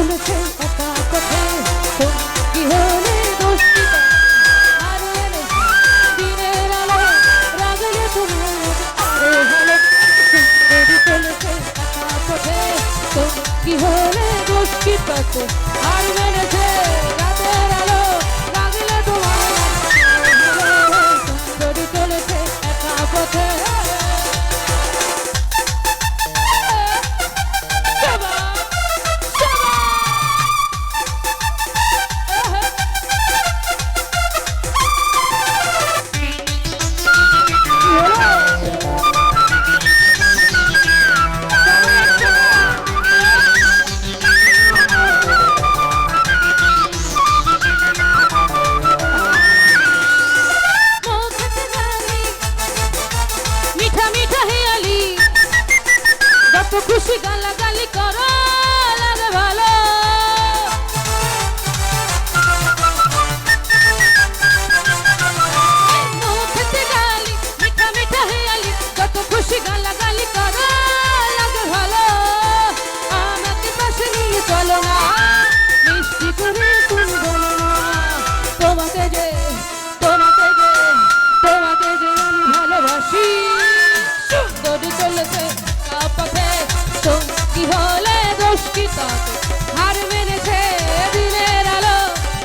চলেছে একা পথে কি হলে দোষ কি আর দিনের আলো রাগলে তোমার আরে হলো সুন্দরী চলেছে একা পথে কি হলে দোষ কি পাতে আর মেরেছে রাতের আলো রাগলে তোমার সুন্দরী চলেছে একা পথে খুশি গালাগালি করো লাগে ভালো মুখেতে গালি মিঠা মিঠা হেয়ালি যত খুশি গালাগালি করো লাগে ভালো আমাকে পাশে নিয়ে চলো না মিষ্টি করে তুমি বলো না তোমাকে যে আমি ভালোবাসি সুন্দরী চলেছে পথে কি হলে দোষ কি তাতে হার মেনেছে দিনের আলো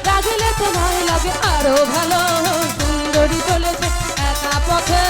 রাগলে তোমায় লাগে আরো ভালো সুন্দরী চলেছে একা পথে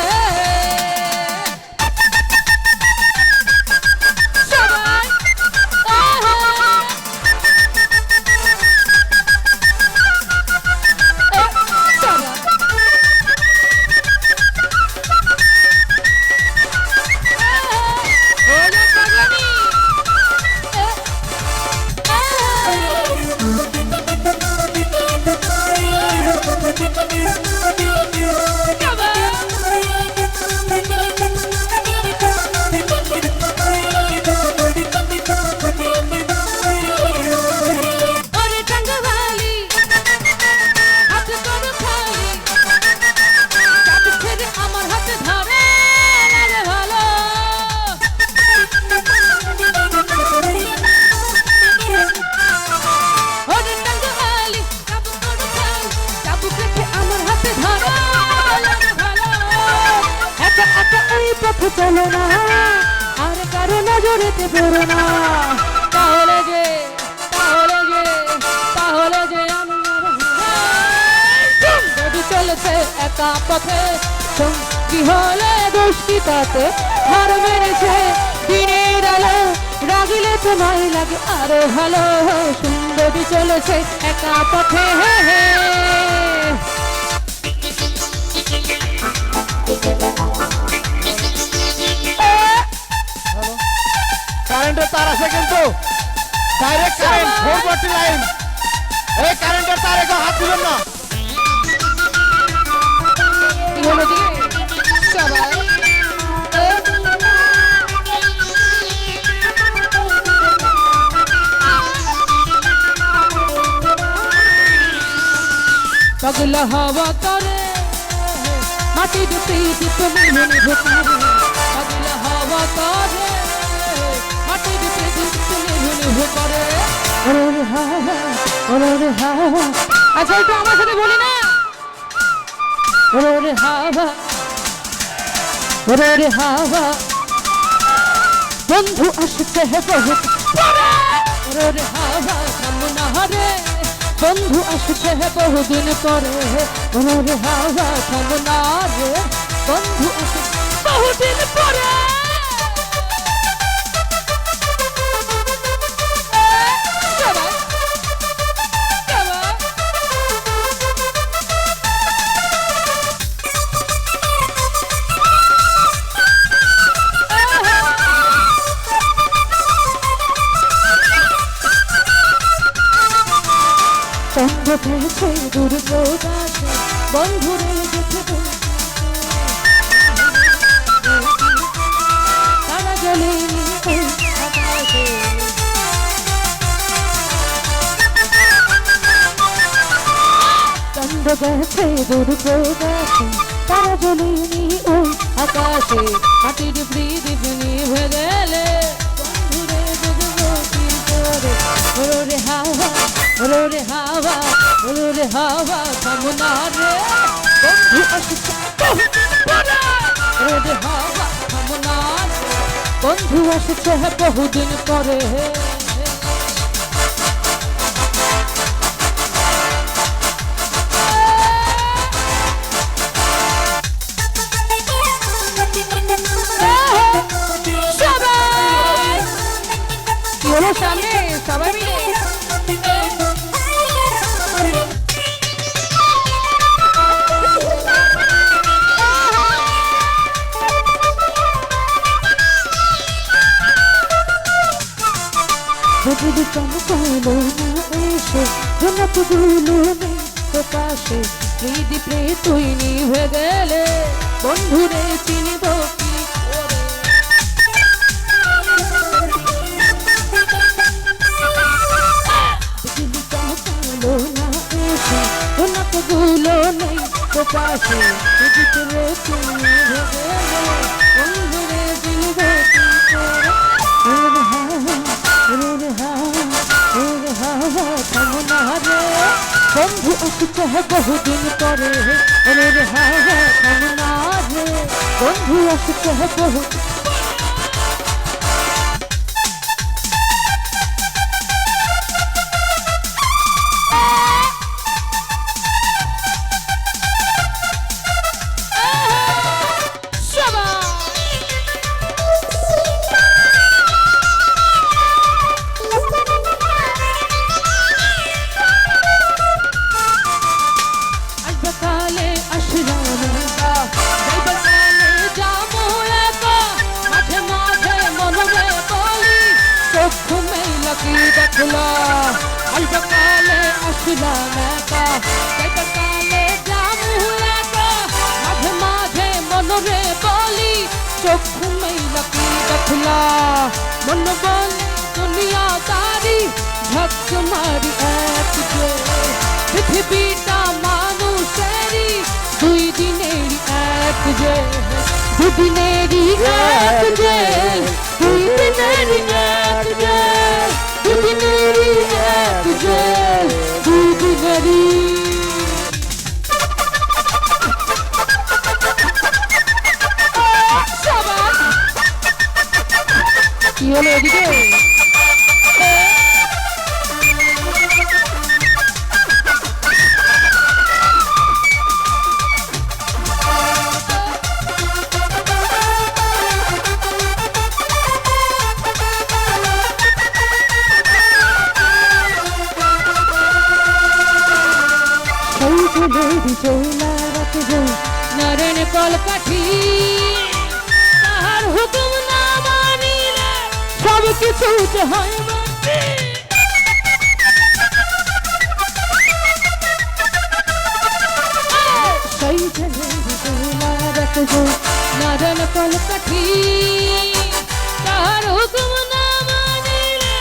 চলো না আর কারো নজরেতে পড়ো না তাহলে যে আমি চলেছে একা পথে কি হলে দোষ কি তাতে হার মেরেছে দিনের আলো রাগিলে তোমায় লাগে আরো ভালো সুন্দরী চলেছে একা পথে কারেন্টের তার আছে কিন্তু ডাইরেক্ট কারেন্ট 440 লাইন এই কারেন্টের তারে কেউ হাত দিবেন না पगला हवा करे माटी दुपी दीप में भुकारे पगला हवा करे माटी दुपी दीप में भुकारे ओरे हावा अच्छा একটু আমার সাথে বলি না ওরে হাওয়া বন্ধু আসছে হে বহুত ওরে হাওয়া সামনা হরে বন্ধু আসছে হে বহুদিন পরে ওরে হাওয়া সামনা রে বন্ধু আসছে বহুদিন পরে চন্দ্র পেয়েছে দূর প্রকাশে বন্ধুরে দেখে তারা জলে আকাশে চন্দ্র গেছে দূর প্রকাশে তারা জলে ওই আকাশে মাটির প্রদীপ নিভে গেলে বন্ধুরে দেখবো কি করে রে হাওয়া রে হাওয়া থামনা রে বন্ধু আসছে রে হাওয়া থামনা বন্ধু আসছে বহুদিন পরে সামনে সবাই মিলে যদি চমকালো না এসে জনক গুলো নেই তো পাশে হৃদি প্রে তুই নিভে গেলে বন্ধুরে চিনিব কি করে যদি চমকালো না এসে জনক গুলো নেই তো পাশে হৃদি প্রে তুই নিভে গেলে বন্ধুরে চিনিব কি করে বন্ধু আসছে বহুদিন পরে রে হাওয়া থামনা রে বন্ধু আসছে বহু देखला अलबकाले असला मैं का देखकाले जाम हुआ का माझे माझे मनोरे बोली चोख में लकी देखला मन बोले दुनिया तारी झक मारी एक जे पृथ्वीटा मानुषेरी दुई दिनेरी एक जे दुई दिनेरी एक जे दुई दिनेरी एक जे Dudineri ekce, dudineri. Şaban. Yolu gidiyor. Naren कल काठी ताहार हुकुम ना मानिले सब किछु जहां माटी सही चले दिला रख जो नरेन कल काठी ताहार हुकुम ना मानिले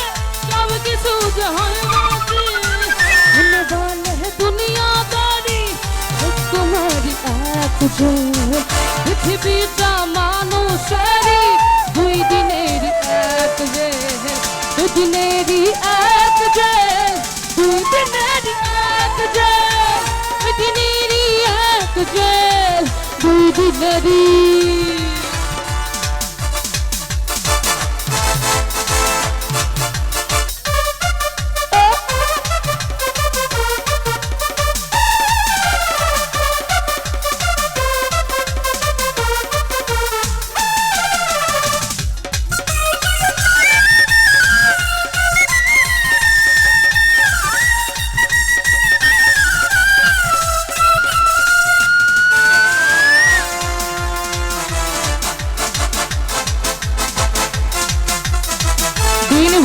सब किछु जहां माटी मन वाले दुनिया तुम्हारी आँख जो पृथ्वीटा मानुषेरी दुई दिनेरी एक जे दुई दिनेरी एक जे दुई दिनेरी एक जे दुई दिनेरी एक जे दुई दिनेरी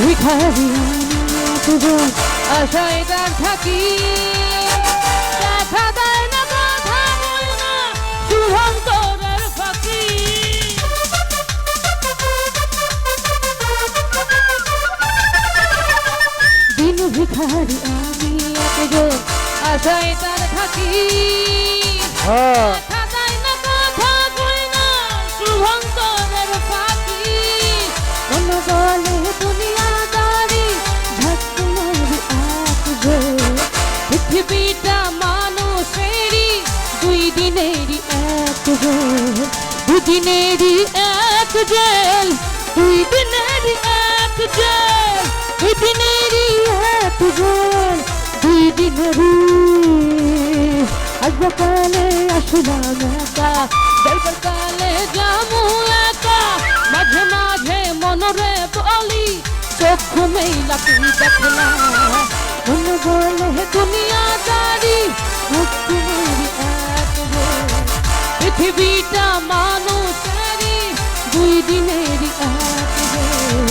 ভিখারি তুজো আশায় গান থাকি দেখা দেয় না কথা বল না শুভঙ্করের ফাঁকি দিন ভিখারি আমি তুজো আশায় গান থাকি দেখা দেয় না কথা বল না শুভঙ্করের ফাঁকি মন বলে দুনিয়াদারি ঝক মারি আঁখ জেল, দুদিনেরই এক জেল, দুই দিনেরই এক জেল, দুই দিনেরই এক জেল, দুই দিনেরই। আসবো কালে আসলাম একা, যাইবার কালে যামু একা, মাঝে মাঝে মনরে বলি চক্ষু মেলা তুই দেখলা, মনে বলে দুনিয়াদারি মুক্তি মেরি এক জেল, পৃথিবীটা মানুষেরই দুই দিনেরই এক জেল,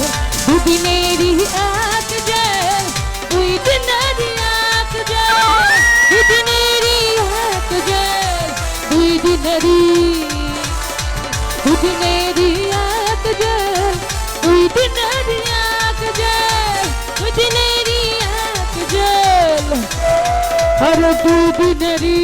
দুদিনেরই এক জেল, দুই দিনেরই এক জেল, দুদিনেরই এক জেল, দুই দিনেরই, দুদিনেরই এক জেল, দুই দিনেরই এক জেল, দুই দিনেরই এক জেল, আর দুই দিনেরই